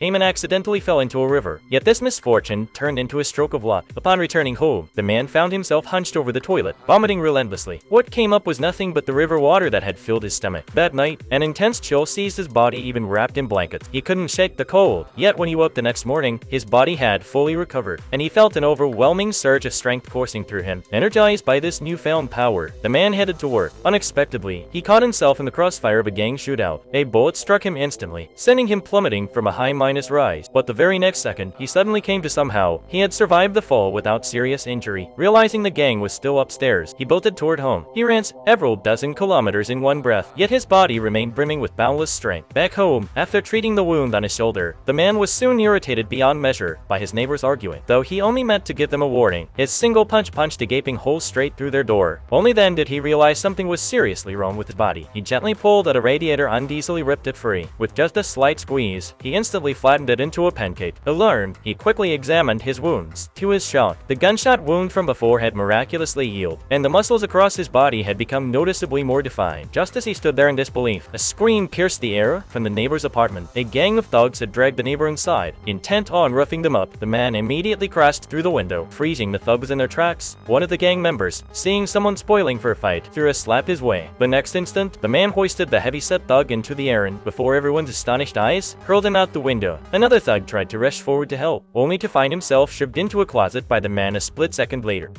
Eamon accidentally fell into a river, yet this misfortune turned into a stroke of luck. Upon returning home, the man found himself hunched over the toilet, vomiting relentlessly. What came up was nothing but the river water that had filled his stomach. That night, an intense chill seized his body, even wrapped in blankets. He couldn't shake the cold, yet when he woke the next morning, his body had fully recovered, and he felt an overwhelming surge of strength coursing through him. Energized by this newfound power, the man headed to work. Unexpectedly, he caught himself in the crossfire of a gang shootout. A bullet struck him instantly, sending him plummeting from a high-minus rise. But the very next second, he suddenly came to somehow he had survived the fall without serious injury. Realizing the gang was still upstairs, he bolted toward home. He ran several dozen kilometers in one breath, yet his body remained brimming with boundless strength. Back home, after treating the wound on his shoulder, the man was soon irritated beyond measure by his neighbors arguing. Though he only meant to give them a warning, his single punch punched a gaping hole straight through their door. Only then did he realize something was seriously wrong with his body. He gently pulled at a radiator and easily ripped it free. With just a slight squeeze, he instantly flattened it into a pancake. Alarmed, he quickly examined his wounds. To his shock, the gunshot wound from before had miraculously healed, and the muscles across his body had become noticeably more defined. Just as he stood there in disbelief, a scream pierced the air from the neighbor's apartment. A gang of thugs had dragged the neighbor inside. Intent on roughing them up, the man immediately crashed through the window, freezing the thugs in their tracks. One of the gang members, seeing someone spoiling for a fight, threw a slap his way. The next instant, the man hoisted the heavy-set thug into the air and, before everyone's astonished eyes, hurled him out the window. Another thug tried to rush forward to help, only to find himself shoved into a closet by the man a split second later.